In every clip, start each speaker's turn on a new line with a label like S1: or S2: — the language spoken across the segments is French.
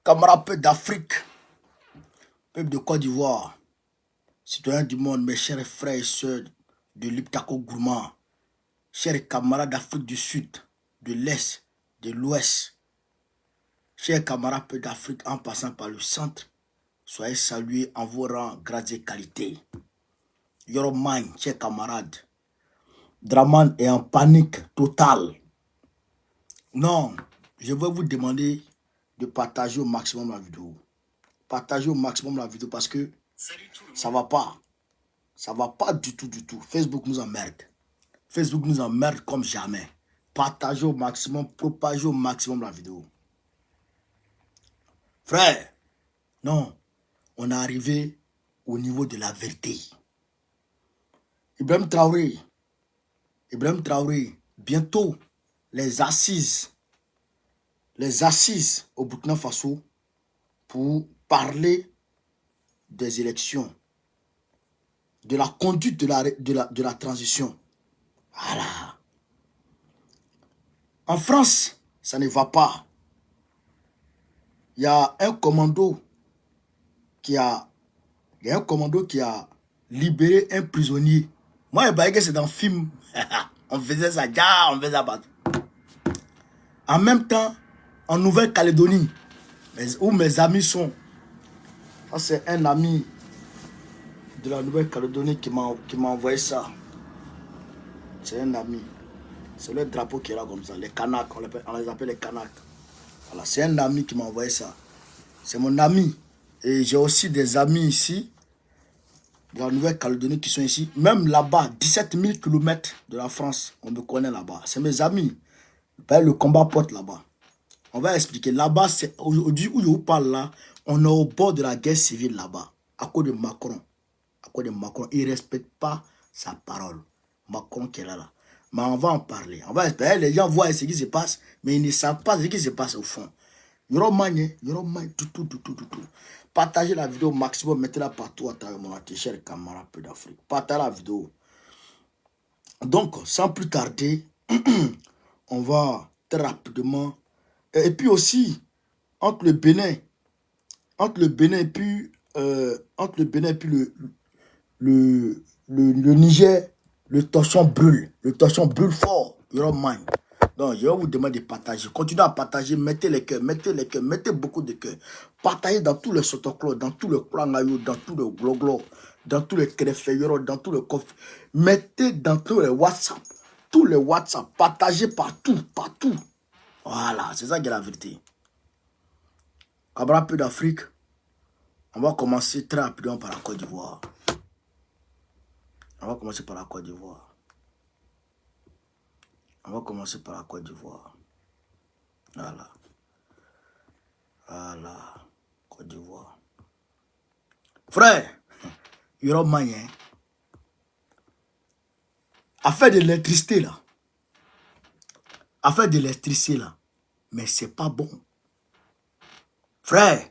S1: Camarades peuple d'Afrique, peuple de Côte d'Ivoire, citoyens du monde, mes chers frères et sœurs de l'Iptako Gourmand, chers camarades d'Afrique du Sud, de l'Est, de l'Ouest, chers camarades peuple d'Afrique en passant par le centre, soyez salués en vos rangs, grades et qualités. Yoroman, chers camarades, Draman est en panique totale. Non, je vais vous demander de partager au maximum la vidéo. Partagez au maximum la vidéo parce que ça va pas. Ça va pas du tout, du tout. Facebook nous emmerde. Facebook nous emmerde comme jamais. Partagez au maximum, propagez au maximum la vidéo. Frère, non, on est arrivé au niveau de la vérité. Ibrahim Traoré, bientôt, les assises au Burkina Faso pour parler des élections, de la conduite de la transition. Voilà. En France, ça ne va pas. Il y a un commando qui a libéré un prisonnier. Moi, je croyais que c'est dans le film. On faisait ça, on faisait ça. En même temps, en Nouvelle-Calédonie, où mes amis sont, ça c'est un ami de la Nouvelle-Calédonie qui m'a envoyé ça. C'est un ami. C'est le drapeau qui est là comme ça. Les Kanaks, on les appelle les Kanaks. Voilà, c'est un ami qui m'a envoyé ça. C'est mon ami. Et j'ai aussi des amis ici, de la Nouvelle-Calédonie qui sont ici. Même là-bas, 17 000 km de la France, on me connaît là-bas. C'est mes amis. Le combat porte là-bas. On va expliquer. Là-bas, aujourd'hui où je vous parle là, on est au bord de la guerre civile là-bas. À cause de Macron. À cause de Macron. Il ne respecte pas sa parole. Macron qui est là. Mais on va en parler. On va espérer. Les gens voient ce qui se passe, mais ils ne savent pas ce qui se passe au fond. Yoromagne, tout. Partagez la vidéo au maximum, mettez-la partout à travers mon atelier, chers camarades peu d'Afrique. Partagez la vidéo. Donc, sans plus tarder, on va très rapidement. Et puis aussi, entre le Bénin et puis, le Niger, le torchon brûle. Le torchon brûle fort. Yoromagne. Donc, je vais vous demander de partager. Continuez à partager. Mettez les cœurs. Mettez beaucoup de cœurs. Partagez dans tous les sotoclos, dans tous les klangayou, dans tous les gloglo, dans tous les créfeyoro, dans tous les coffres. Mettez dans tous les WhatsApp. Tous les WhatsApp. Partagez partout. Voilà, c'est ça qui est la vérité. Camarades peu d'Afrique, on va commencer très rapidement par la Côte d'Ivoire. On va commencer par la Côte d'Ivoire. Voilà, Côte d'Ivoire. Frère, Yoromagne, affaire de l'électricité là. Mais c'est pas bon. Frère,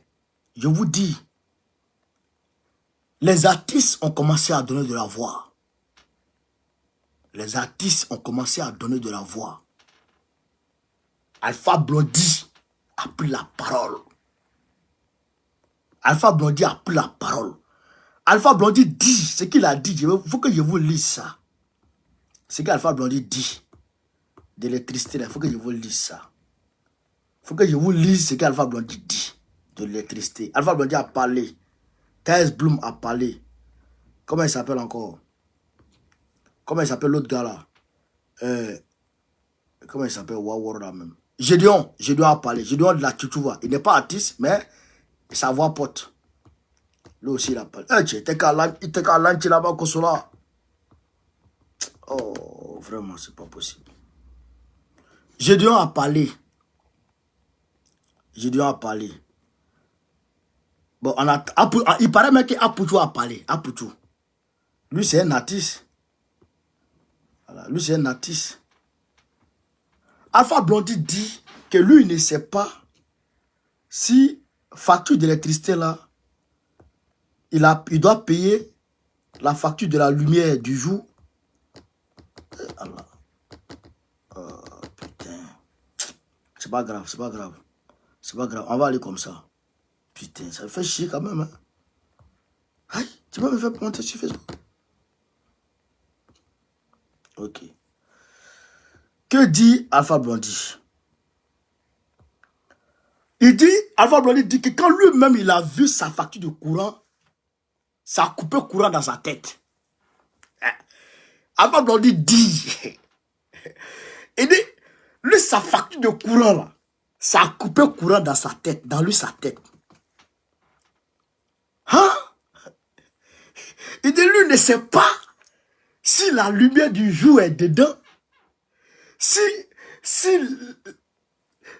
S1: je vous dis, les artistes ont commencé à donner de la voix. Alpha Blondy a pris la parole. Alpha Blondy dit ce qu'il a dit. Il faut que je vous lise ça. Ce qu'Alpha Blondy dit de l'électricité, il faut que je vous lise ça. Il faut que je vous lise ce qu'Alpha Blondy dit de l'électricité. Alpha Blondy a parlé. Thais Bloom a parlé. Comment il s'appelle encore? Comment il s'appelle l'autre gars là? Comment il s'appelle? Wawar là même. Gédéon a parlé. Gédéon de la Tutuva. Il n'est pas artiste, mais sa voix porte. Lui aussi il a parlé. Il était qu'à l'anti là-bas qu'on soit là. Oh, vraiment, c'est pas possible. Gédéon a parlé. Bon, il paraît même qu'Apoutou a parlé. Apoutou. Lui, c'est un artiste. Voilà, lui, c'est un artiste. Alpha Blondy dit que lui, il ne sait pas si facture d'électricité là, il doit payer la facture de la lumière du jour. Putain. C'est pas grave. On va aller comme ça. Putain, ça me fait chier quand même. Hein. Aïe, tu vas me faire monter sur Facebook. Ok. Que dit Alpha Blondy? Il dit, Alpha Blondy dit que quand lui-même il a vu sa facture de courant, ça a coupé courant dans sa tête. Alpha Blondy dit, il dit, lui sa facture de courant là, ça a coupé courant dans sa tête, dans lui sa tête. Hein? Il dit, lui ne sait pas si la lumière du jour est dedans,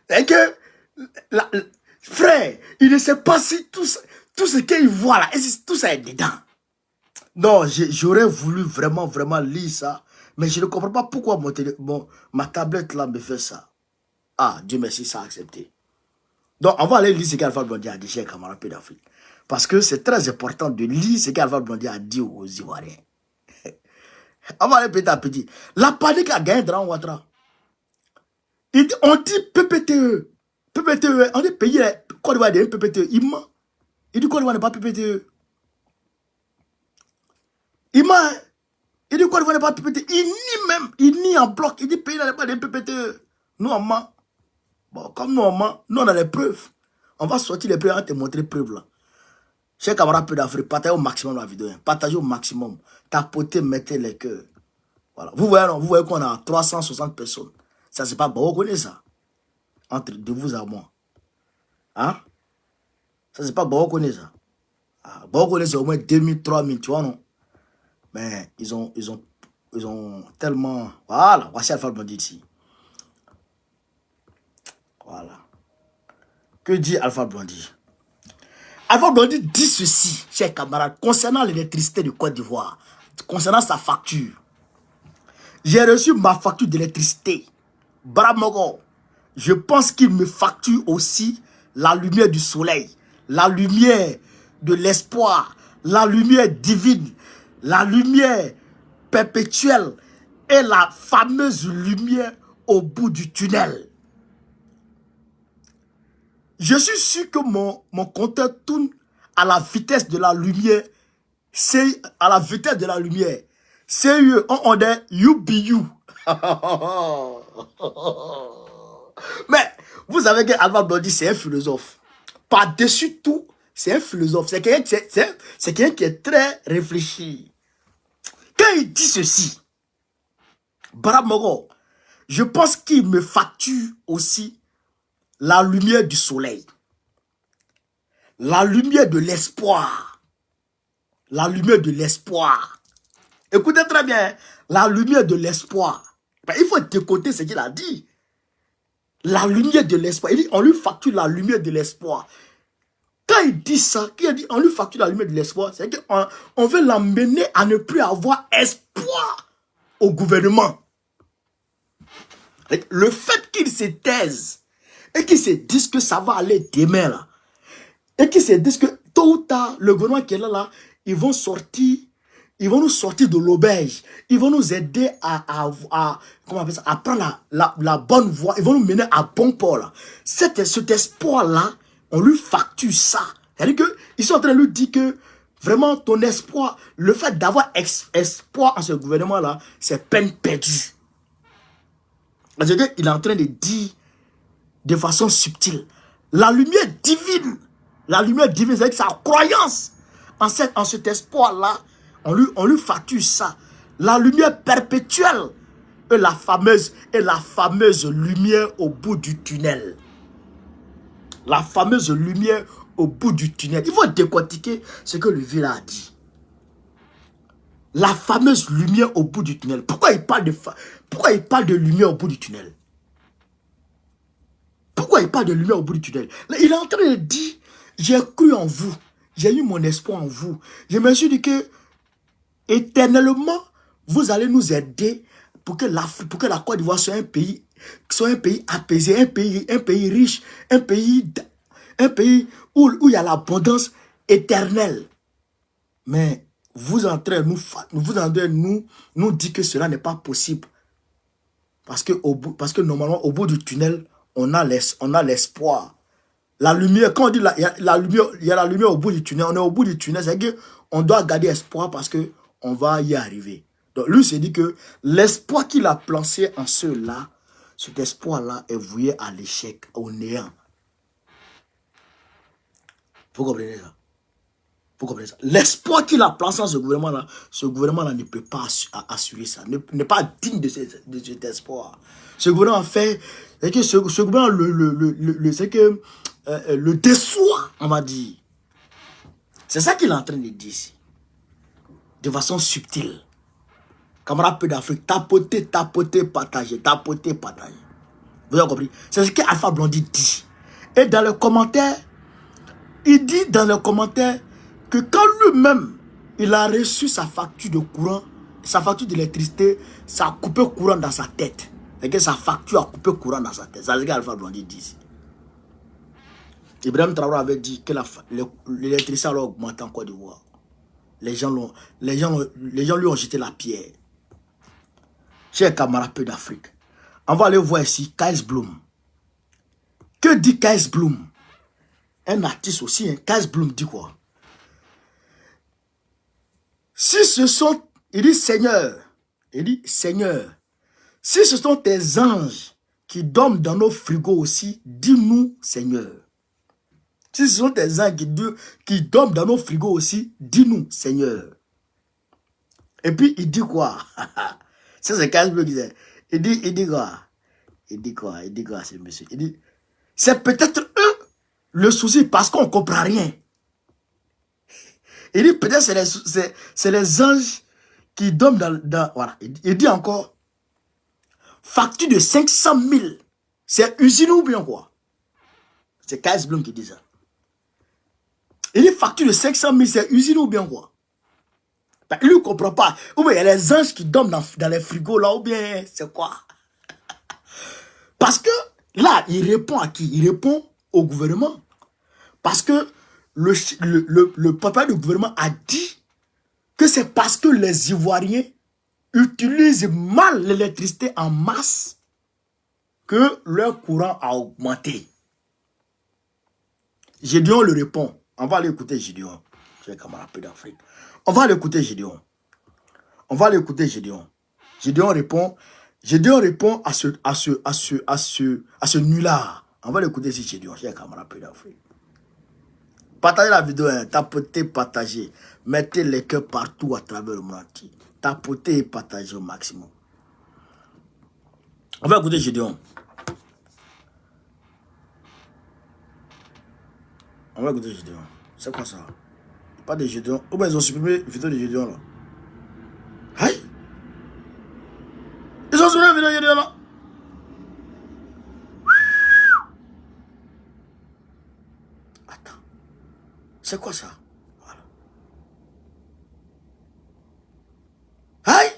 S1: et que, frère, il ne sait pas si tout ce qu'il voit là, et si tout ça est dedans. Non, j'aurais voulu vraiment lire ça, mais je ne comprends pas pourquoi ma tablette là me fait ça. Ah, Dieu merci, ça a accepté. Donc, on va aller lire ce qu'Alpha Blondy a dit chez Camarade P d'Afrique. Parce que c'est très important de lire ce qu'Alpha Blondy a dit aux Ivoiriens. On va aller petit à petit. La panique a gagné dans Ouattara. On dit PPTE. PPTE, on dit pays, Côte d'Ivoire est un PPTE. Il ment. Il dit Côte d'Ivoire n'est pas PPTE. Il ment. Il dit Côte d'Ivoire n'est pas PPTE. Il nie même. Il nie en bloc. Il dit pays n'est pas des PPTE. Nous, on ment. Bon, comme nous, on ment, nous, on a les preuves. On va sortir les preuves, on va te montrer les preuves là. Chers camarades peu d'Afrique, partagez au maximum la vidéo. Partagez au maximum. Tapotez, mettez les cœurs. Voilà. Vous voyez qu'on a 360 personnes. Ça, c'est pas bon. Vous connaissez ça? Entre de vous à moi. Hein? Ça, c'est pas bon. Vous connaissez ça? Ah, bon, vous connaissez au moins 2000, 3000, tu vois, non? Mais ils ont tellement... Voilà. Voici Alpha Blondy ici. Voilà. Que dit Alpha Blondy? Alpha Blondy dit ceci, chers camarades, concernant l'électricité de Côte d'Ivoire, concernant sa facture. J'ai reçu ma facture d'électricité. Bramogo, je pense qu'il me facture aussi la lumière du soleil, la lumière de l'espoir, la lumière divine, la lumière perpétuelle et la fameuse lumière au bout du tunnel. Je suis sûr que mon compteur tourne à la vitesse de la lumière. C'est à la vitesse de la lumière. C'est on est UBU. Mais vous savez qu'Alpha Blondy, c'est un philosophe. Par-dessus tout, c'est un philosophe. C'est quelqu'un qui est très réfléchi. Quand il dit ceci, Baramogo, je pense qu'il me facture aussi la lumière du soleil, la lumière de l'espoir, la lumière de l'espoir. Écoutez très bien, la lumière de l'espoir. Il faut décoder ce qu'il a dit. La lumière de l'espoir. Il dit, on lui facture la lumière de l'espoir. Quand il dit ça, on lui facture la lumière de l'espoir, c'est qu'on veut l'emmener à ne plus avoir espoir au gouvernement. Le fait qu'il se taise, et qu'ils se disent que ça va aller demain là. Et qu'ils se disent que tôt ou tard, le gouvernement qui est là, ils vont sortir, ils vont nous sortir de l'auberge. Ils vont nous aider à prendre la bonne voie. Ils vont nous mener à bon port là. Cet espoir-là, on lui facture ça. C'est-à-dire qu'ils sont en train de lui dire que vraiment ton espoir, le fait d'avoir espoir en ce gouvernement-là, c'est peine perdue. C'est-à-dire qu'il est en train de dire de façon subtile. La lumière divine, c'est-à-dire que sa croyance en cet espoir-là, on lui facture ça. La lumière perpétuelle et la fameuse lumière au bout du tunnel. La fameuse lumière au bout du tunnel. Il faut décortiquer ce que le vieux a dit. La fameuse lumière au bout du tunnel. Pourquoi il parle de lumière au bout du tunnel? Pourquoi il parle de lumière au bout du tunnel? Là, il est en train de dire, j'ai cru en vous. J'ai eu mon espoir en vous. Je me suis dit que, éternellement, vous allez nous aider pour que la Côte d'Ivoire soit un pays apaisé, un pays riche, un pays où il y a l'abondance éternelle. Mais vous êtes en train de nous dire que cela n'est pas possible. Parce que normalement, au bout du tunnel, on a l'espoir La lumière, quand on dit il y a la lumière, il y a la lumière au bout du tunnel. On est au bout du tunnel, c'est qu'on doit garder espoir parce que on va y arriver. Donc lui s'est dit que l'espoir qu'il a placé en ceux-là, cet espoir-là est voué à l'échec, au néant. Vous comprenez ça? Vous comprenez ça? L'espoir qu'il a placé en ce gouvernement-là ne peut pas assurer ça, n'est pas digne de cet espoir. Ce gouvernement fait, c'est que ce gouvernement le déçoit, on va dire. C'est ça qu'il est en train de dire ici. De façon subtile. Camarade peu d'Afrique, tapoter, tapoter, partager, tapoter, partager. Vous avez compris? C'est ce qu'Alpha Blondy dit. Et dans le commentaire, il dit dans le commentaire que quand lui-même, il a reçu sa facture de courant, sa facture d'électricité, ça a coupé courant dans sa tête. Et que sa facture a coupé courant dans sa tête. C'est ce qu'Alpha Blondy dit ici. Ibrahim Traoré avait dit que l'électricité a augmenté en Côte d'Ivoire. Les gens lui ont jeté la pierre. Chers camarades peu d'Afrique, on va aller voir ici Kaes Bloom. Que dit Kaes Bloom? Un artiste aussi, hein. Kaes Bloom dit quoi? Si ce sont, il dit Seigneur, si ce sont tes anges qui dorment dans nos frigos aussi, dis-nous Seigneur. Si ce sont tes anges qui dorment dans nos frigos aussi, dis-nous Seigneur. Et puis il dit quoi? Ça c'est Kaes Bloom qui disait. Il dit quoi? Il dit quoi ce monsieur? Il dit, c'est peut-être eux le souci parce qu'on ne comprend rien. Il dit peut-être c'est les anges qui dorment dans voilà. Il dit encore, facture de 500 000, c'est usine ou bien quoi? C'est Kaes Bloom qui dit ça. Il dit facture de 500 000, c'est usine ou bien quoi? Ben, il ne comprend pas. Ou bien il y a les anges qui dorment dans les frigos là, ou bien c'est quoi? Parce que là, il répond à qui? Il répond au gouvernement. Parce que le papa du gouvernement a dit que c'est parce que les Ivoiriens utilisent mal l'électricité en masse que leur courant a augmenté. Gédéon le répond. On va aller écouter Gédéon. J'ai un camarade peu d'Afrique. On va aller écouter Gédéon. Gédéon répond à ce nulard. On va l'écouter si Gédéon. J'ai un camarade peu d'Afrique. Partagez la vidéo, hein. Tapotez, partagez. Mettez les cœurs partout à travers le monde entier. Tapotez et partagez au maximum. On va écouter Gédéon. C'est quoi ça? Pas de Gédéon. Ou bien ils ont supprimé la vidéo de Gédéon là. Aïe! Ils ont supprimé la vidéo de Gédéon là. Attends. C'est quoi ça? Voilà. Aïe!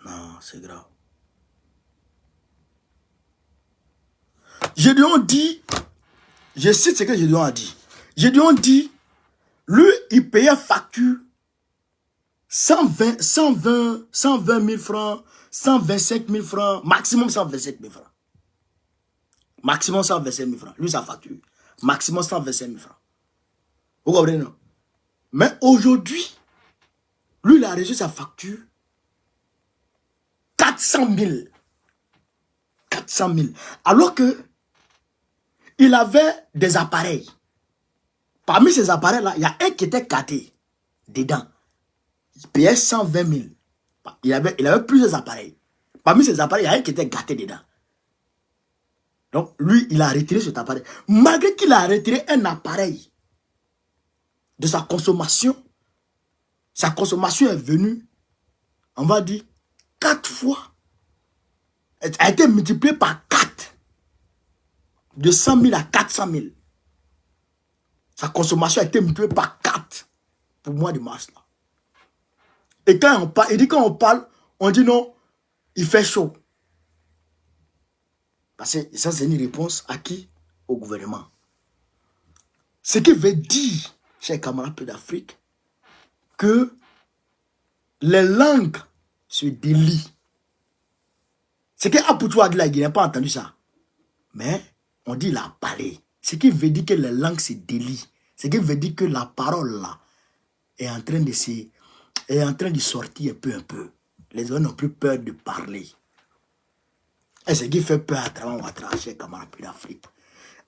S1: Non, c'est grave. Gédéon dit, je cite ce que Gédéon a dit. Gédéon dit, lui, il payait facture 120 000 francs, 125 000 francs, maximum 125 000 francs. Maximum 125 000 francs. Lui, sa facture. Maximum 125 000 francs. Vous comprenez, non? Mais aujourd'hui, lui, il a reçu sa facture 400 000. 400 000. Alors que il avait des appareils. Parmi ces appareils-là, il y a un qui était gâté dedans. Il payait 120 000. Il avait plusieurs appareils. Parmi ces appareils, il y a un qui était gâté dedans. Donc, lui, il a retiré cet appareil. Malgré qu'il a retiré un appareil de sa consommation est venue, on va dire, 4 fois. Elle a été multipliée par 4. De 100 000 à 400 000. Sa consommation a été multipliée par 4 pour le mois de mars. Là. Et quand on parle, on dit non, il fait chaud. Parce que ça, c'est une réponse à qui? Au gouvernement. Ce qui veut dire, chers camarades d'Afrique, que les langues se délient. C'est qu'Apoutou a dit là, il n'a pas entendu ça. Mais on dit il a parlé. Ce qui veut dire que la langue se délie. Ce qui veut dire que la parole là est en train de sortir peu à peu. Les gens n'ont plus peur de parler. Et ce qui fait peur à travers Ouattara, chez camarades d'Afrique.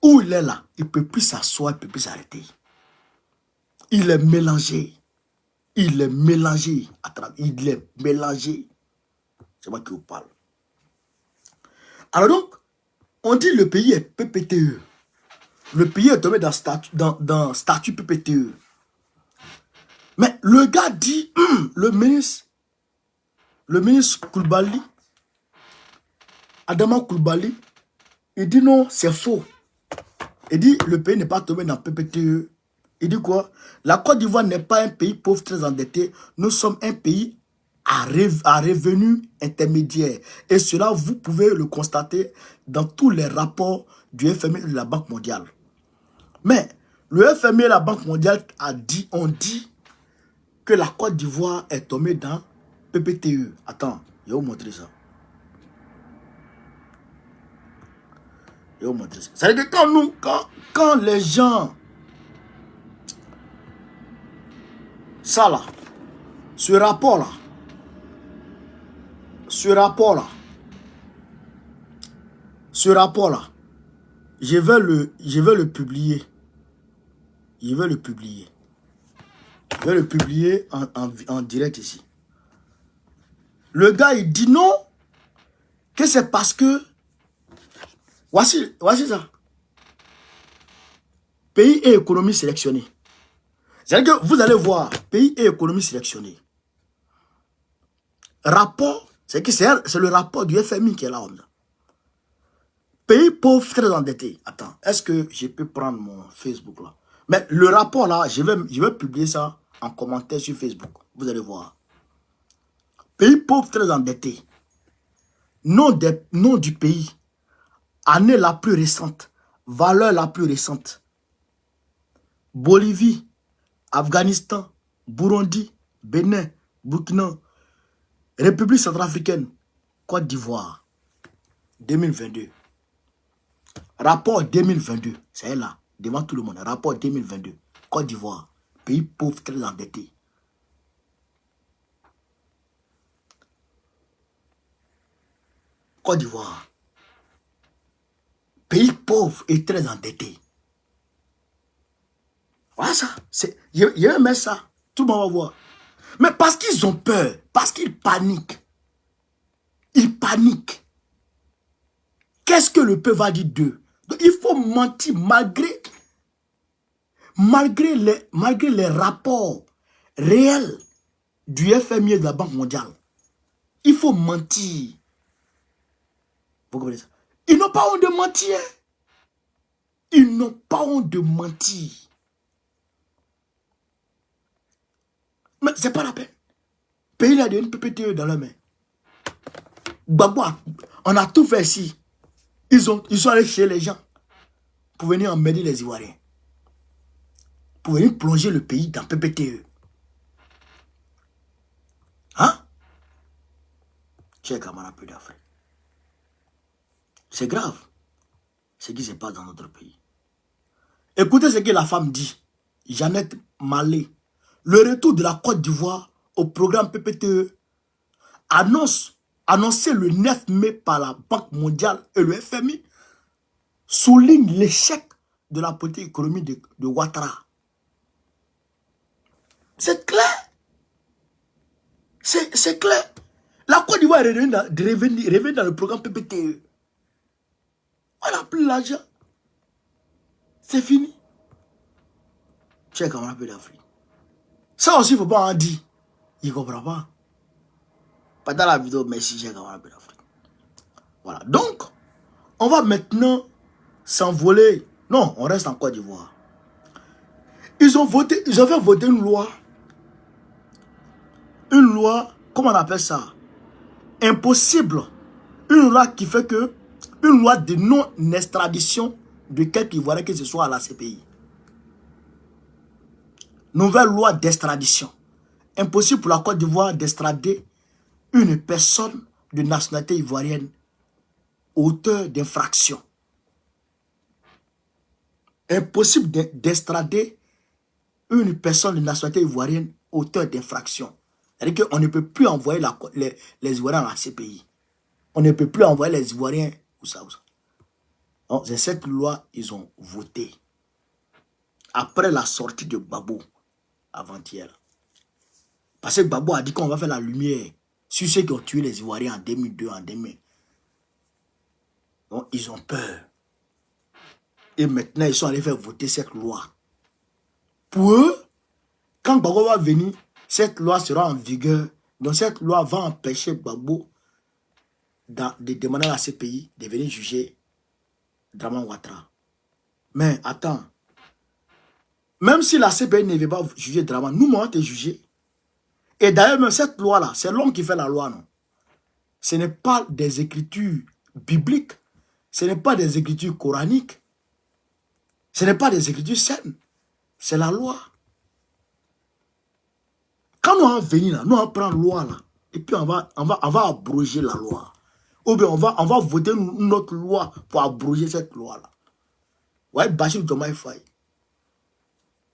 S1: Où il est là, il ne peut plus s'asseoir, il ne peut plus s'arrêter. Il est mélangé. Il est mélangé. Il est mélangé. C'est moi qui vous parle. Alors donc, on dit le pays est PPTE. Le pays est tombé dans statut PPTE. Mais le gars dit, le ministre Koulibaly, Adama Koulibaly, il dit non, c'est faux. Il dit le pays n'est pas tombé dans PPTE. Il dit quoi? La Côte d'Ivoire n'est pas un pays pauvre très endetté. Nous sommes un pays à revenu intermédiaire. Et cela, vous pouvez le constater dans tous les rapports du FMI et de la Banque mondiale. Mais le FMI et la Banque mondiale ont dit que la Côte d'Ivoire est tombée dans PPTE. Attends, je vais vous montrer ça. Je vais vous montrer ça. C'est-à-dire que quand les gens... Ça là, ce rapport-là, je vais le publier. Je vais le publier en direct ici. Le gars, il dit non, que c'est parce que... Voici ça. Pays et économie sélectionnée. C'est-à-dire que vous allez voir, pays et économie sélectionnée. Rapport, c'est le rapport du FMI qui est là. Pays pauvre très endetté. Attends, est-ce que je peux prendre mon Facebook là? Mais le rapport là, je vais publier ça en commentaire sur Facebook. Vous allez voir. Pays pauvre très endetté. Nom du pays. Année la plus récente. Valeur la plus récente. Bolivie, Afghanistan, Burundi, Bénin, Burkina, République centrafricaine, Côte d'Ivoire, 2022. Rapport 2022, c'est là, devant tout le monde. Rapport 2022, Côte d'Ivoire, pays pauvre très endetté. Côte d'Ivoire, pays pauvre et très endetté. Voilà ça. Je vais mettre ça. Tout le monde va voir. Mais parce qu'ils ont peur, parce qu'ils paniquent. Ils paniquent. Qu'est-ce que le peuple va dire d'eux? Il faut mentir malgré les rapports réels du FMI et de la Banque mondiale. Il faut mentir. Vous comprenez ça? Ils n'ont pas honte de mentir. Ils n'ont pas honte de mentir. Mais c'est pas la peine. Le pays a une PPTE dans la main. Bagua, on a tout fait ici. Ils sont allés chez les gens pour venir emmerder les Ivoiriens. Pour venir plonger le pays dans PPTE. Hein? Chers camarades d'Afrique. C'est grave ce qui se passe dans notre pays. Écoutez ce que la femme dit. Jeannette Malé. Le retour de la Côte d'Ivoire au programme PPTE annoncé le 9 mai par la Banque mondiale et le FMI souligne l'échec de la politique économique de Ouattara. C'est clair. C'est clair. La Côte d'Ivoire est revenue dans le programme PPTE. On n'a plus l'argent. C'est fini. Chers camarades d'Afrique. Ça aussi, il ne faut pas en dire. Il ne comprend pas. Pas dans la vidéo, merci, chers camarades d'Afrique. Voilà. Donc, on va maintenant s'envoler. Non, on reste en Côte d'Ivoire. Ils ont fait voter une loi. Une loi, comment on appelle ça? Impossible. Une loi qui fait que, une loi de non-extradition de quelque Ivoirien que ce soit à la CPI. Nouvelle loi d'extradition. Impossible pour la Côte d'Ivoire d'extrader une personne de nationalité ivoirienne auteur d'infraction. Impossible d'extrader une personne de nationalité ivoirienne auteur d'infraction. C'est-à-dire qu'on ne peut plus envoyer les Ivoiriens à ces pays. On ne peut plus envoyer les Ivoiriens où ça. Donc, c'est cette loi ils ont voté. Après la sortie de Gbagbo, avant-hier. Parce que Gbagbo a dit qu'on va faire la lumière sur ceux qui ont tué les Ivoiriens en 2002, en 2000. Donc, ils ont peur. Et maintenant, ils sont allés faire voter cette loi. Pour eux, quand Gbagbo va venir, cette loi sera en vigueur. Donc, cette loi va empêcher Gbagbo de demander à ces pays de venir juger Draman Ouattara. Mais attends. Même si la CPI ne veut pas juger Draman, nous, on va te juger. Et d'ailleurs, même cette loi-là, c'est l'homme qui fait la loi, non? Ce n'est pas des écritures bibliques. Ce n'est pas des écritures coraniques. Ce n'est pas des écritures saines. C'est la loi. Quand nous allons venir là, nous allons prendre la loi là. Et puis on va abroger la loi. Ou bien on va voter une autre loi pour abroger cette loi là. Ouais, Bachir Diomaye Faye.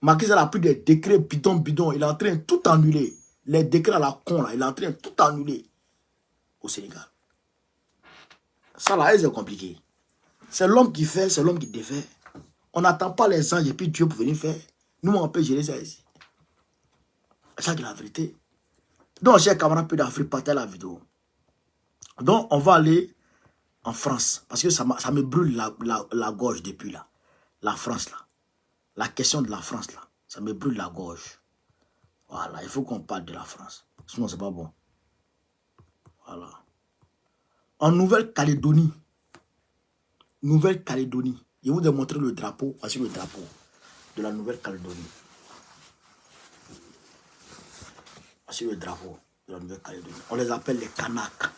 S1: Macky Sall a pris des décrets bidon. Il est en train de tout annuler. Les décrets à la con là, il est en train de tout annuler au Sénégal. Ça là, c'est compliqué. C'est l'homme qui fait, c'est l'homme qui défait. On n'attend pas les anges et puis Dieu pour venir faire. Nous, on peut gérer ça ici. C'est ça qui est la vérité. Donc, chers camarades, peu d'Afrique, partagez la vidéo. Donc, on va aller en France. Parce que ça me brûle la gorge depuis là. La France là. La question de la France là. Ça me brûle la gorge. Voilà, il faut qu'on parle de la France. Sinon, c'est pas bon. Voilà. En Nouvelle-Calédonie. Nouvelle-Calédonie. Je vais vous montrer le drapeau. Voici le drapeau de la Nouvelle-Calédonie. Voici le drapeau de la Nouvelle-Calédonie. On les appelle les Kanaks.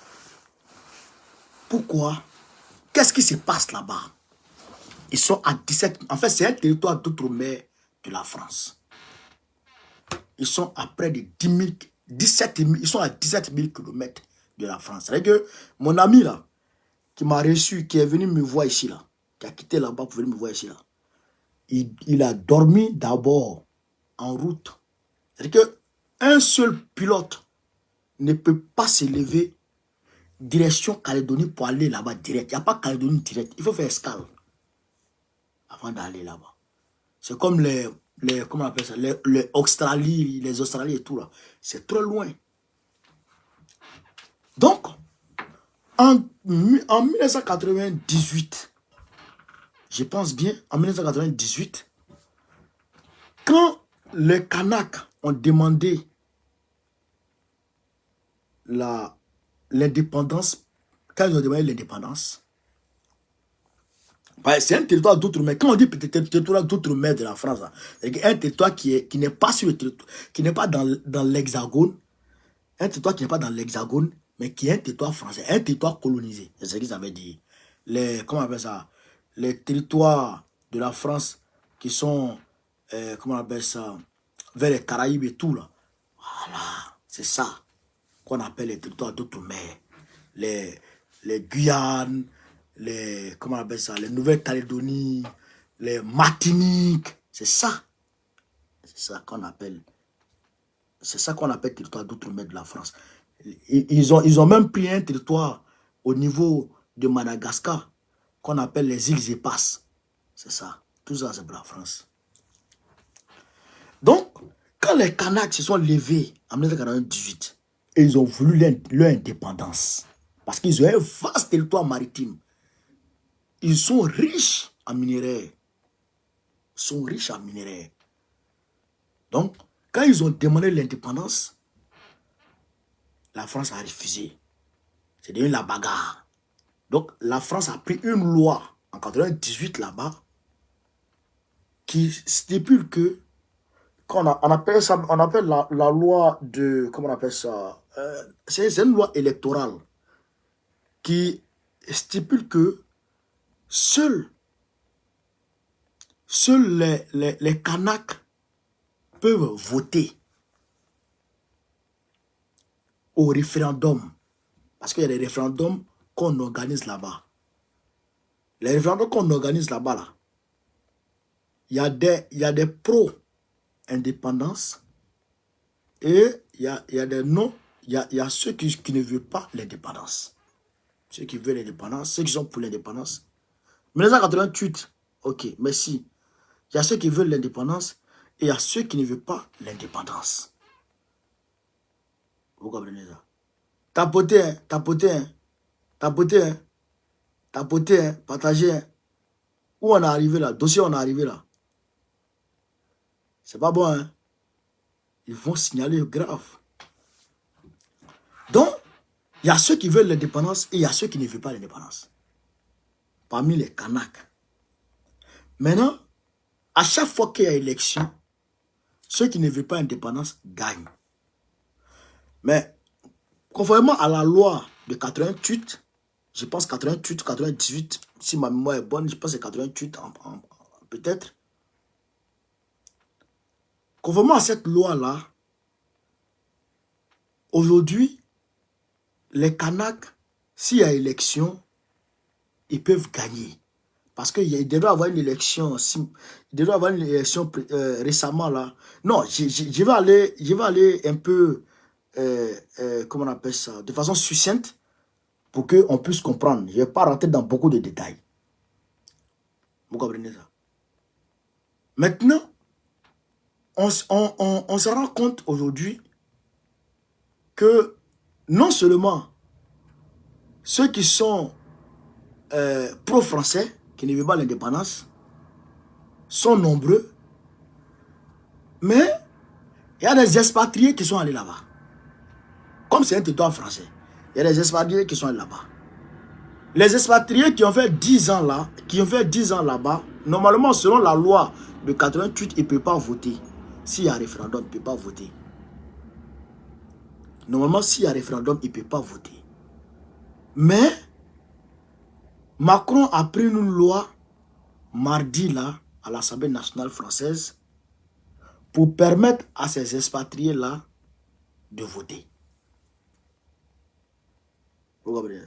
S1: Pourquoi? Qu'est-ce qui se passe là-bas? Ils sont à 17... En fait, c'est un territoire d'outre-mer de la France. Ils sont à près de 10 000... 17 000... Ils sont à 17 000 km de la France. C'est-à-dire que mon ami là, qui m'a reçu, qui est venu me voir ici là, qui a quitté là-bas pour venir me voir ici là, il a dormi d'abord en route. C'est-à-dire qu'un seul pilote ne peut pas se lever direction Calédonie pour aller là-bas direct. Il n'y a pas Calédonie direct. Il faut faire escale avant d'aller là-bas. C'est comme comment on appelle ça, les Australie, et tout là. C'est trop loin. Donc, en 1998, je pense bien, en 1998, quand les Kanaks ont demandé l'indépendance, quand ils ont demandé l'indépendance, c'est un territoire d'outre-mer. Quand on dit territoire d'outre-mer de la France, c'est un territoire qui n'est pas sur le territoire, qui n'est pas dans l'hexagone, un territoire qui n'est pas dans l'hexagone, mais qui est un territoire français, un territoire colonisé. C'est ce qu'ils avaient dit. Comment on appelle ça? Les territoires de la France qui sont, comment on appelle ça, vers les Caraïbes et tout là. Voilà, c'est ça qu'on appelle les territoires d'outre-mer. Les Guyanes, comment on appelle ça, les Nouvelle-Calédonie, les Martinique, c'est ça. C'est ça qu'on appelle. C'est ça qu'on appelle territoire d'outre-mer de la France. Ils ont même pris un territoire au niveau de Madagascar qu'on appelle les îles Éparses. C'est ça. Tout ça, c'est pour la France. Donc, quand les Kanaks se sont levés en 1998, et ils ont voulu leur indépendance, parce qu'ils ont un vaste territoire maritime, ils sont riches en minerais. Donc, quand ils ont demandé l'indépendance, la France a refusé. C'est devenu la bagarre. Donc, la France a pris une loi en 1998 là-bas qui stipule que, on appelle ça, on appelle la loi de, comment on appelle ça, c'est une loi électorale qui stipule que seuls les Kanaks peuvent voter au référendum. Parce qu'il y a des référendums qu'on organise là-bas. Les référendums qu'on organise là-bas, là, il y a des pro-indépendance et il y a des non. Il y a ceux qui ne veulent pas l'indépendance. Ceux qui veulent l'indépendance, ceux qui sont pour l'indépendance. 1988, ok, merci. Il y a ceux qui veulent l'indépendance et il y a ceux qui ne veulent pas l'indépendance. Vous comprenez ça? Tapotez, hein, tapotez, hein, tapotez, hein, tapotez, hein, partagez. Hein. Où on est arrivé là? Dossier, on est arrivé là. C'est pas bon, hein? Ils vont signaler grave. Donc, il y a ceux qui veulent l'indépendance et il y a ceux qui ne veulent pas l'indépendance. Parmi les Kanaks. Maintenant, à chaque fois qu'il y a élection, ceux qui ne veulent pas l'indépendance gagnent. Mais, conformément à la loi de 88, je pense 88, 98, si ma mémoire est bonne, je pense que c'est 88 peut-être. Conformément à cette loi-là, aujourd'hui, les Kanaks, s'il y a élection, ils peuvent gagner. Parce qu'il devrait avoir une élection, récemment là. Non, je vais aller un peu, comment on appelle ça, de façon succincte pour qu'on puisse comprendre. Je ne vais pas rentrer dans beaucoup de détails. Vous comprenez ça? Maintenant, on se rend compte aujourd'hui que non seulement ceux qui sont pro-français, qui ne veulent pas l'indépendance, sont nombreux, mais il y a des expatriés qui sont allés là-bas. Comme c'est un territoire français, il y a des expatriés qui sont allés là-bas. Les expatriés qui ont fait 10 ans là, là-bas, normalement, selon la loi de 88, ils ne peuvent pas voter. S'il y a un référendum, ils ne peuvent pas voter. Normalement, s'il y a un référendum, ils ne peuvent pas voter. Mais, Macron a pris une loi, mardi là, à l'Assemblée nationale française, pour permettre à ces expatriés-là de voter. Vous comprenez?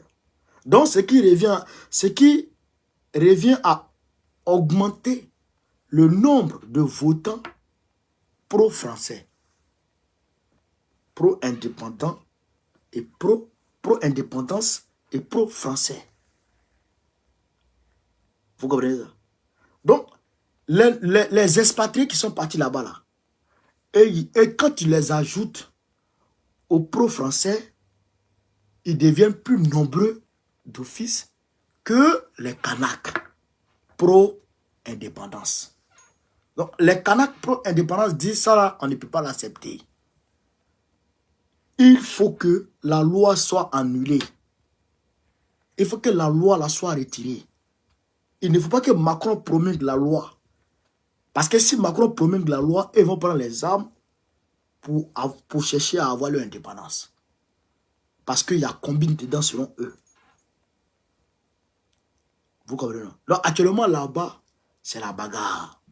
S1: Donc, ce qui revient à augmenter le nombre de votants pro-français, pro-indépendants et pro-indépendance et pro-français. Vous comprenez ça? Donc, les expatriés qui sont partis là-bas, là, et quand tu les ajoutes aux pro-français, ils deviennent plus nombreux d'office que les Kanaks pro-indépendance. Donc, les Kanaks pro-indépendance disent ça, là, on ne peut pas l'accepter. Il faut que la loi soit annulée. Il faut que la loi la soit retirée. Il ne faut pas que Macron promulgue la loi. Parce que si Macron promulgue la loi, ils vont prendre les armes pour chercher à avoir leur indépendance. Parce qu'il y a combine dedans selon eux. Vous comprenez? Donc actuellement là-bas, c'est la bagarre.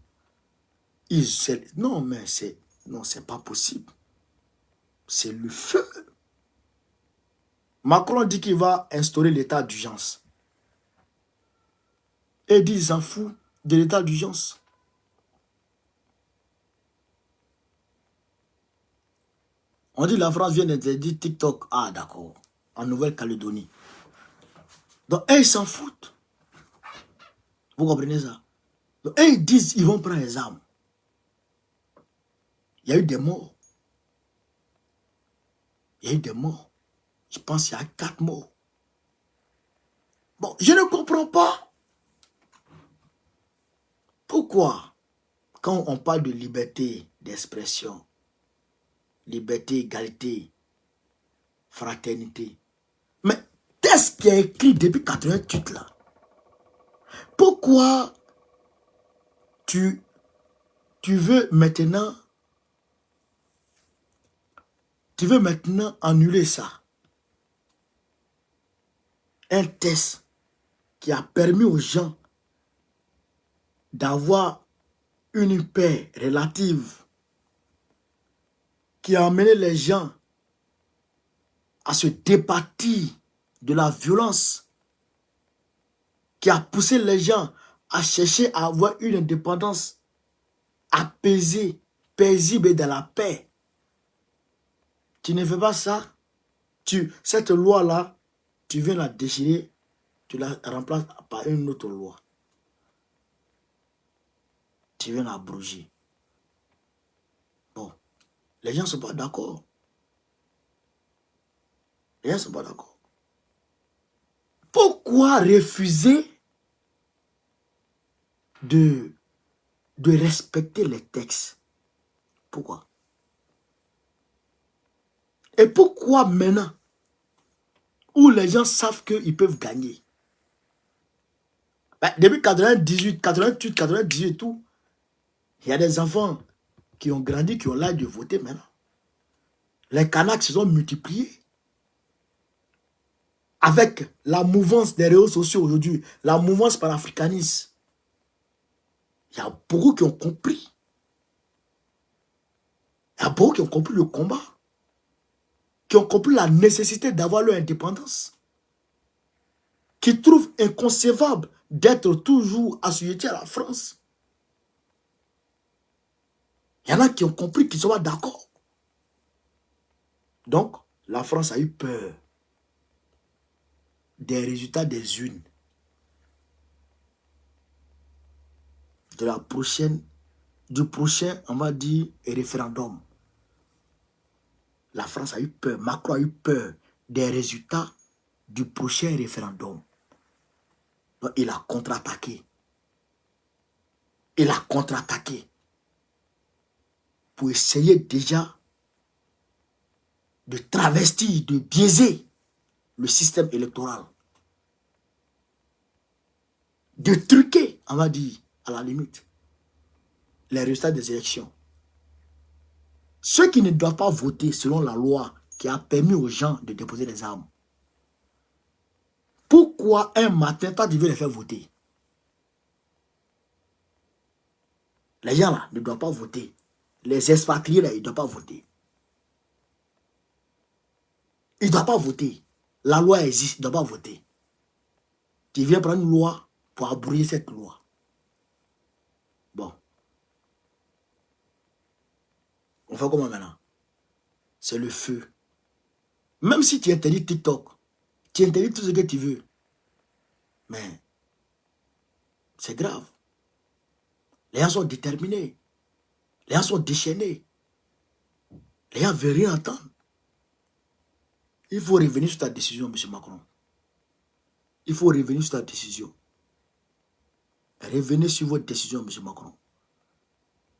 S1: Non, mais c'est pas possible. C'est le feu. Macron dit qu'il va instaurer l'état d'urgence. Et dit, il s'en fout de l'état d'urgence. On dit la France vient d'interdire TikTok. Ah, d'accord. En Nouvelle-Calédonie. Donc, ils s'en foutent. Vous comprenez ça? Donc, ils disent qu'ils vont prendre les armes. Il y a eu des morts. Il y a eu des morts. Je pense qu'il y a 4 morts. Bon, je ne comprends pas. Pourquoi, quand on parle de liberté d'expression, liberté, égalité, fraternité, mais qu'est-ce qui est écrit depuis 88 là? Pourquoi tu veux maintenant annuler ça? Un test qui a permis aux gens d'avoir une paix relative, qui a amené les gens à se départir de la violence, qui a poussé les gens à chercher à avoir une indépendance apaisée, paisible et dans la paix. Tu ne fais pas ça. Cette loi-là, tu viens la déchirer, tu la remplaces par une autre loi. Tu viens l'abroger. Bon, les gens ne sont pas d'accord. Les gens ne sont pas d'accord. Pourquoi refuser de respecter les textes? Pourquoi? Et pourquoi maintenant, où les gens savent qu'ils peuvent gagner? Ben, depuis 98, 88, 98 et tout, il y a des enfants qui ont grandi, qui ont l'âge de voter maintenant. Les Kanaks se sont multipliés. Avec la mouvance des réseaux sociaux aujourd'hui, la mouvance panafricaniste, il y a beaucoup qui ont compris. Il y a beaucoup qui ont compris le combat. Qui ont compris la nécessité d'avoir leur indépendance. Qui trouvent inconcevable d'être toujours assujettis à la France. Il y en a qui ont compris qu'ils ne sont pas d'accord. Donc, la France a eu peur des résultats des urnes. Du prochain, on va dire, référendum. La France a eu peur, Macron a eu peur des résultats du prochain référendum. Donc, il a contre-attaqué. Il a contre-attaqué pour essayer déjà de travestir, de biaiser le système électoral. De truquer, on va dire, à la limite, les résultats des élections. Ceux qui ne doivent pas voter selon la loi qui a permis aux gens de déposer les armes. Pourquoi un matin, toi, tu veux les faire voter? Les gens là ne doivent pas voter. Les expatriés là, ils ne doivent pas voter. Ils ne doivent pas voter. La loi existe, ils ne doivent pas voter. Tu viens prendre une loi pour abroger cette loi. Bon. On fait comment maintenant? C'est le feu. Même si tu interdis TikTok, tu interdis tout ce que tu veux. Mais c'est grave. Les gens sont déterminés. Les gens sont déchaînés. Les gens ne veulent rien entendre. Il faut revenir sur ta décision, M. Macron. Il faut revenir sur ta décision. Revenez sur votre décision, M. Macron.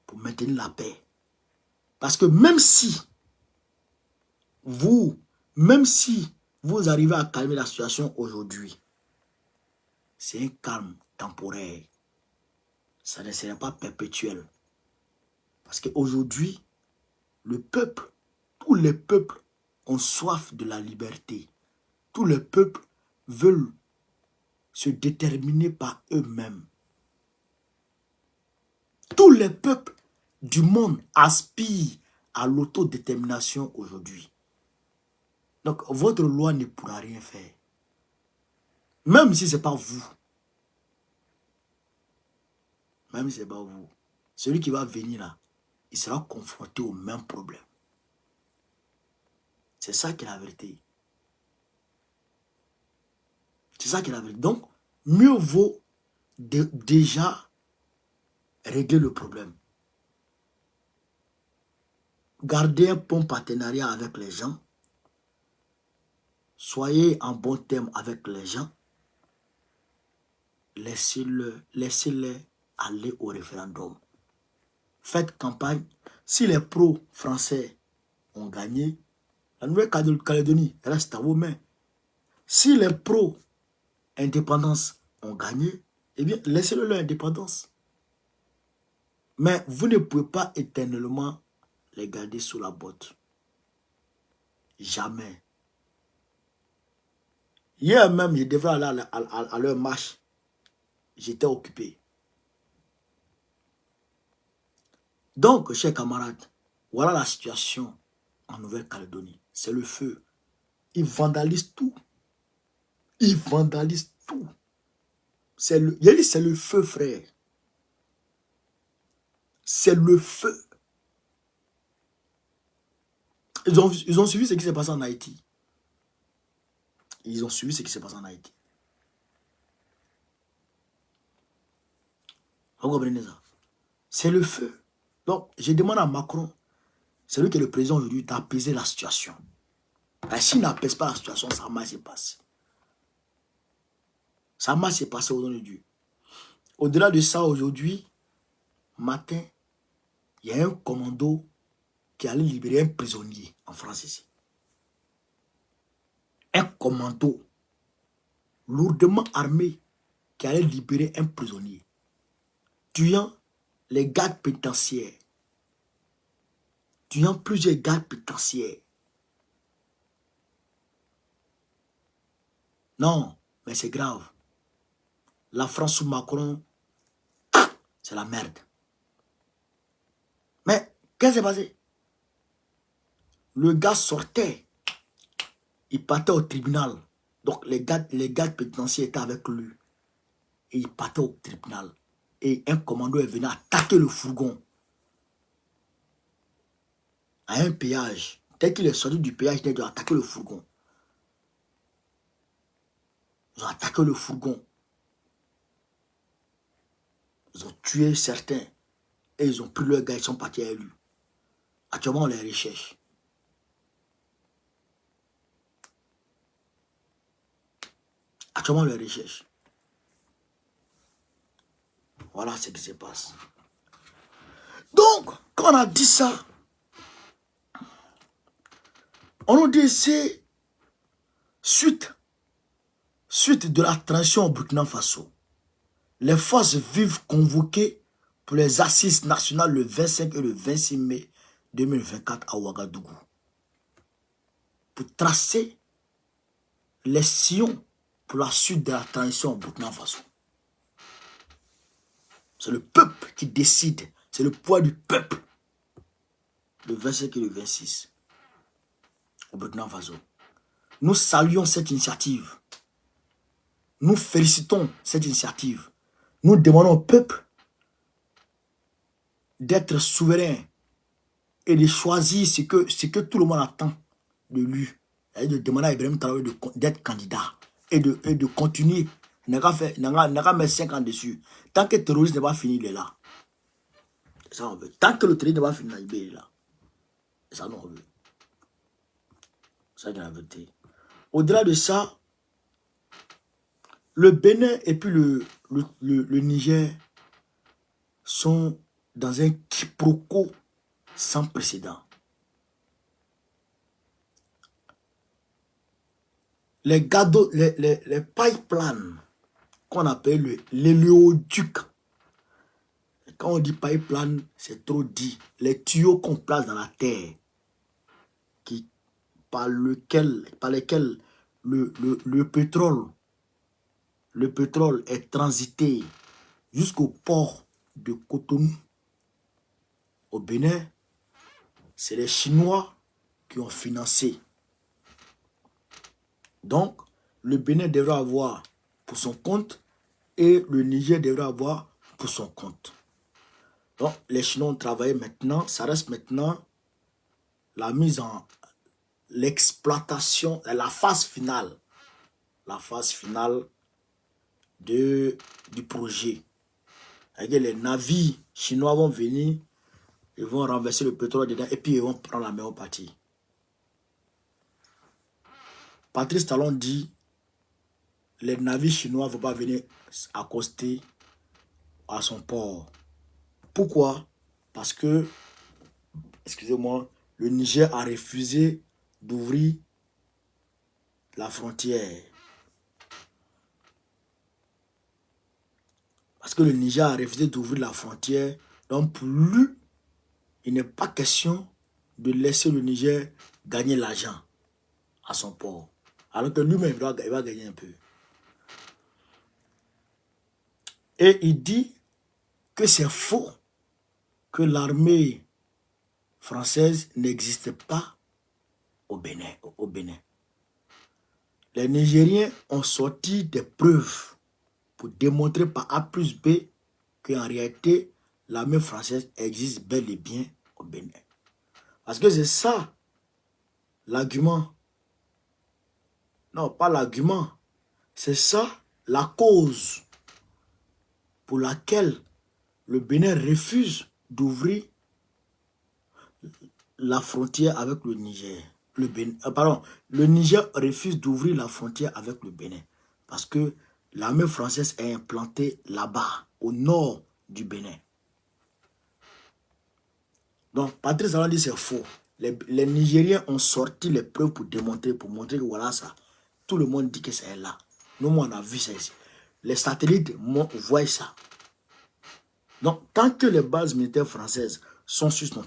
S1: Pour maintenir la paix. Parce que même si vous arrivez à calmer la situation aujourd'hui, c'est un calme temporaire. Ça ne sera pas perpétuel. Parce qu'aujourd'hui, le peuple, tous les peuples ont soif de la liberté. Tous les peuples veulent se déterminer par eux-mêmes. Tous les peuples du monde aspirent à l'autodétermination aujourd'hui. Donc, votre loi ne pourra rien faire. Même si ce n'est pas vous. Même si ce n'est pas vous. Celui qui va venir là, il sera confronté au même problème. C'est ça qui est la vérité. C'est ça qui est la vérité. Donc, mieux vaut déjà régler le problème. Gardez un bon partenariat avec les gens. Soyez en bon terme avec les gens. Laissez-les aller au référendum. Faites campagne. Si les pro-français ont gagné, la Nouvelle-Calédonie reste à vos mains. Si les pro-indépendance ont gagné, eh bien, laissez-le leur indépendance. Mais vous ne pouvez pas éternellement les garder sous la botte. Jamais. Hier même, je devais aller à leur marche. J'étais occupé. Donc, chers camarades, voilà la situation en Nouvelle-Calédonie. C'est le feu. Ils vandalisent tout. Ils vandalisent tout. C'est le feu, frère. C'est le feu. Ils ont suivi ce qui s'est passé en Haïti. Ils ont suivi ce qui s'est passé en Haïti. Vous comprenez ça? C'est le feu. Donc, je demande à Macron, c'est lui qui est le président aujourd'hui, d'apaiser la situation. S'il n'apaise pas la situation, ça va se passer. Ça va se passer au nom de Dieu. Au-delà de ça, aujourd'hui, matin, il y a un commando qui allait libérer un prisonnier en France ici. Un commando lourdement armé qui allait libérer un prisonnier, tuant les gardes pénitentiaires, tuant plusieurs gardes pénitentiaires. Non, mais c'est grave. La France sous Macron, c'est la merde. Mais, qu'est-ce qui s'est passé? Le gars sortait, il partait au tribunal. Donc, les gardes pénitentiaires étaient avec lui. Et il partait au tribunal. Et un commando est venu attaquer le fourgon. À un péage. Dès qu'il est sorti du péage, il a attaqué le fourgon. Ils ont attaqué le fourgon. Ils ont tué certains. Et ils ont pris leur gars, ils sont partis à lui. Actuellement, on les recherche. Actuellement, on les recherche. Voilà ce qui se passe. Donc, quand on a dit ça, on nous dit c'est suite de la transition au Burkina Faso. Les forces vives convoquées pour les assises nationales le 25 et le 26 mai 2024 à Ouagadougou. Pour tracer les sillons pour la suite de la transition au Burkina Faso. C'est le peuple qui décide. C'est le poids du peuple. Le 25 et le 26 au Burkina Faso. Nous saluons cette initiative. Nous félicitons cette initiative. Nous demandons au peuple d'être souverain et de choisir ce que tout le monde attend de lui. Et de demander à Ibrahim Traoré d'être candidat et de continuer. Il n'a qu'à mettre 5 ans dessus. Tant que le terrorisme n'est pas fini, il est là. C'est ça on veut. Tant que le terrorisme n'est pas fini, il est là. C'est ça on veut. C'est ça qu'on a voté. Au-delà de ça, le Bénin et puis le Niger sont dans un quiproquo sans précédent. Les pipelines qu'on appelle l'hélioduc. Quand on dit pipeline, c'est trop dit. Les tuyaux qu'on place dans la terre, par lesquels le pétrole est transité jusqu'au port de Cotonou, au Bénin, c'est les Chinois qui ont financé. Donc, le Bénin devra avoir pour son compte et le Niger devra avoir pour son compte. Donc, les Chinois ont travaillé maintenant, ça reste maintenant la mise en l'exploitation, la phase finale du projet. Les navires chinois vont venir, ils vont renverser le pétrole dedans et puis ils vont prendre la meilleure partie. Patrice Talon dit, les navires chinois ne vont pas venir accoster à son port. Pourquoi? Parce que, excusez-moi, le Niger a refusé d'ouvrir la frontière. Parce que le Niger a refusé d'ouvrir la frontière. Donc pour lui, il n'est pas question de laisser le Niger gagner l'argent à son port. Alors que lui-même, il va gagner un peu. Et il dit que c'est faux que l'armée française n'existe pas au Bénin. Les Nigériens ont sorti des preuves pour démontrer par A plus B qu'en réalité, l'armée française existe bel et bien au Bénin. Parce que c'est ça l'argument. Non, pas l'argument. C'est ça la cause pour laquelle le Bénin refuse d'ouvrir la frontière avec le Niger. Le Niger refuse d'ouvrir la frontière avec le Bénin. Parce que l'armée française est implantée là-bas, au nord du Bénin. Donc, Patrice Talon dit c'est faux. Les Nigériens ont sorti les preuves pour démontrer, pour montrer que voilà ça. Tout le monde dit que c'est là. Nous, on a vu ça ici. Les satellites voient ça. Donc, tant que les bases militaires françaises sont sur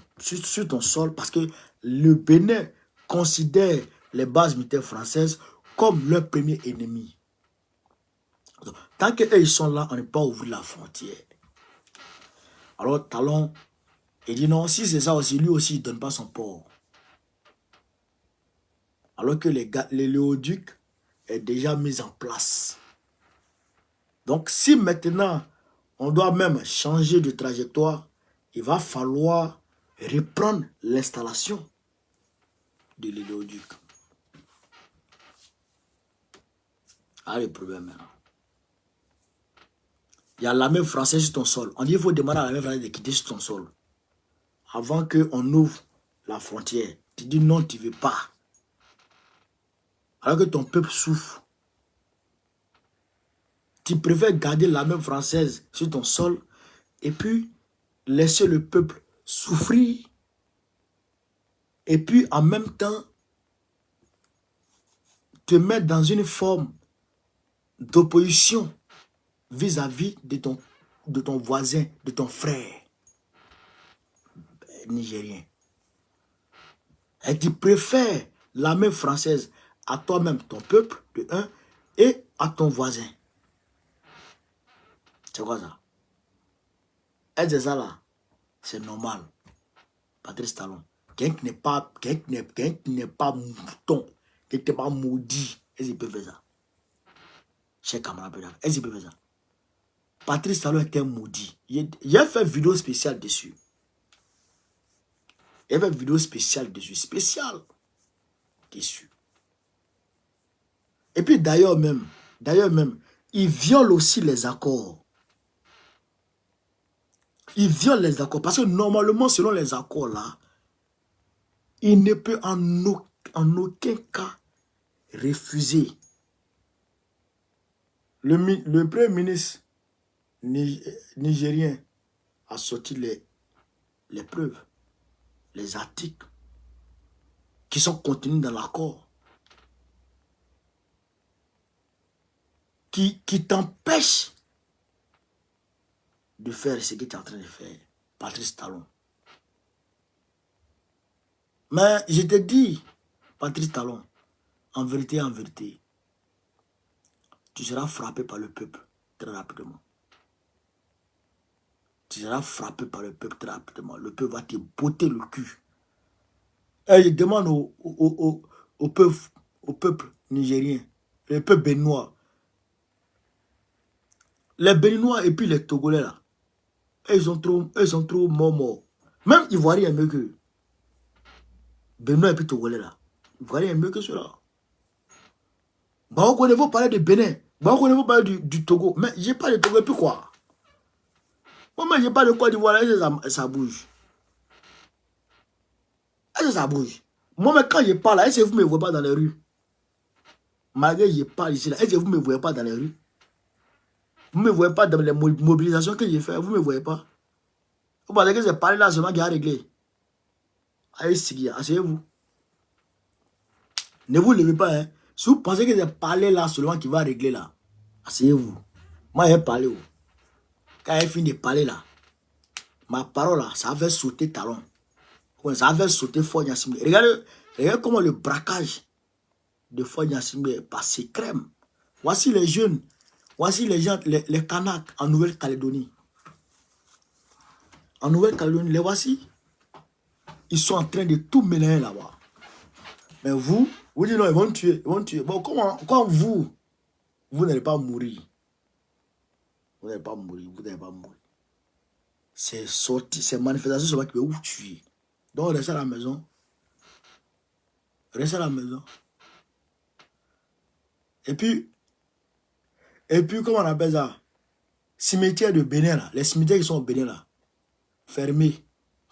S1: ton sol, parce que le Bénin considère les bases militaires françaises comme leur premier ennemi. Donc, tant qu'eux, ils sont là, on n'est pas ouvrir la frontière. Alors, Talon, il dit non, si c'est ça aussi, lui aussi, il ne donne pas son port. Alors que les léoducs est déjà mis en place. Donc, si maintenant, on doit même changer de trajectoire, il va falloir reprendre l'installation de l'éléoduc. Ah, le problème maintenant. Il y a l'armée française sur ton sol. On dit qu'il faut demander à l'armée française de quitter sur ton sol. Avant qu'on ouvre la frontière. Tu dis non, tu ne veux pas. Alors que ton peuple souffre. Tu préfères garder l'armée française sur ton sol et puis laisser le peuple souffrir. Et puis en même temps, te mettre dans une forme d'opposition vis-à-vis de ton voisin, de ton frère nigérien. Et tu préfères l'armée française à toi-même, ton peuple, de un, et à ton voisin. C'est quoi ça? Et c'est ça là, c'est normal. Patrice Talon. Quelqu'un qui n'est pas mouton, qui n'est pas maudit, est-ce qu'il peut faire ça? Cher camarade, est-ce qu'il peut faire ça? Patrice Talon est un maudit. Il a fait une vidéo spéciale dessus. Il a fait une vidéo spéciale dessus. Spéciale dessus. Et puis d'ailleurs même, il viole aussi les accords. Il viole les accords. Parce que normalement, selon les accords là, il ne peut en aucun cas refuser. Le premier ministre nigérien a sorti les preuves, les articles qui sont contenus dans l'accord, qui t'empêchent de faire ce que tu es en train de faire, Patrice Talon. Mais je te dis, Patrice Talon, en vérité, tu seras frappé par le peuple très rapidement. Tu seras frappé par le peuple très rapidement. Le peuple va te botter le cul. Et je demande au peuple nigérien, le peuple béninois, les Béninois et puis les Togolais là, ils sont trop morts. Même Ivoiriens est mieux que Béninois et puis Togolais là. Ivoiriens est mieux que ceux-là. Bah, on veut parler de Bénin. Bah, on veut parler du Togo. Mais j'ai pas de Togo et puis quoi? Moi, j'ai pas de Côte d'Ivoire, ça bouge. Est-ce que ça bouge? Moi, mais quand je parle là, est-ce que vous ne me voyez pas dans les rues? Malgré que je parle ici là, est-ce que vous ne me voyez pas dans les rues? Vous ne me voyez pas dans les mobilisations que j'ai fait, vous ne me voyez pas. Vous pensez que c'est parler là seulement qui a réglé. Allez, asseyez-vous. Ne vous levez pas, hein. Si vous pensez que c'est parler là seulement qui va régler là, asseyez-vous. Moi, j'ai parlé. Quand j'ai fini de parler là, ma parole là, ça avait sauté Talon. Ça avait sauté Fort Gnassingbé. Regardez comment le braquage de Fort Gnassingbé est passé crème. Voici les jeunes. Voici les gens, les Kanaks en Nouvelle-Calédonie. En Nouvelle-Calédonie, les voici. Ils sont en train de tout mélanger là-bas. Mais vous dites non, ils vont tuer. Bon, comment vous n'allez pas mourir? Vous n'allez pas mourir, vous n'allez pas mourir. C'est sorti, c'est manifestation sur qui peut vous tuer. Donc restez à la maison. Restez à la maison. Et puis, comment on appelle ça? Cimetière de Bénin là. Les cimetières qui sont au Bénin là. Fermés.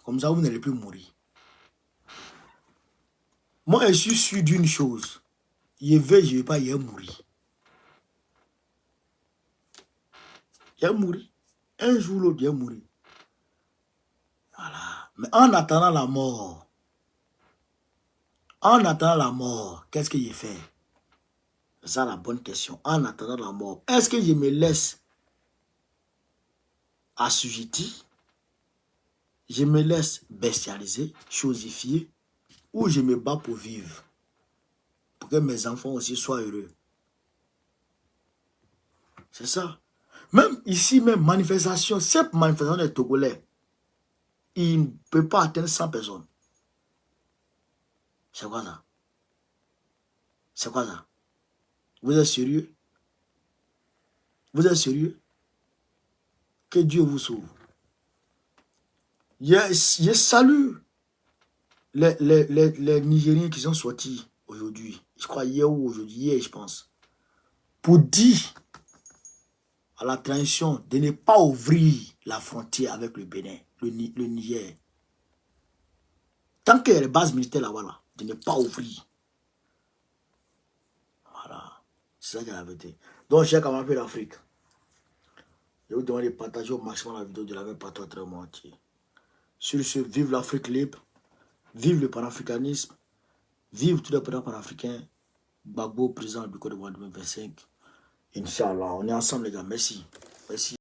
S1: Comme ça, vous n'allez plus mourir. Moi, je suis sûr d'une chose. Je vais pas, je vais mourir. Je vais mourir. Un jour ou l'autre, je vais mourir. Voilà. Mais en attendant la mort, qu'est-ce que j'ai fait? C'est ça la bonne question. En attendant la mort, est-ce que je me laisse assujetti? Je me laisse bestialiser, chosifier, ou je me bats pour vivre? Pour que mes enfants aussi soient heureux. C'est ça. Même ici, même manifestation, cette manifestation des Togolais, il ne peut pas atteindre 100 personnes. C'est quoi ça? C'est quoi ça? Vous êtes sérieux? Vous êtes sérieux? Que Dieu vous sauve. Je salue les Nigériens qui sont sortis aujourd'hui. Je crois hier ou aujourd'hui, hier je pense. Pour dire à la transition de ne pas ouvrir la frontière avec le Bénin, le Niger. Tant qu'il y a les bases militaires là-bas, là, de ne pas ouvrir. Voilà. C'est ça qui est la vérité. Donc, chers camarades d'Afrique, je vous demande de partager au maximum la vidéo, de la même partout à travers le monde entier. Sur ce, vive l'Afrique libre, vive le panafricanisme, vive tous les présidents panafricains, Gbagbo, président du Côte d'Ivoire 2025. Inch'Allah, on est ensemble les gars, merci. Merci.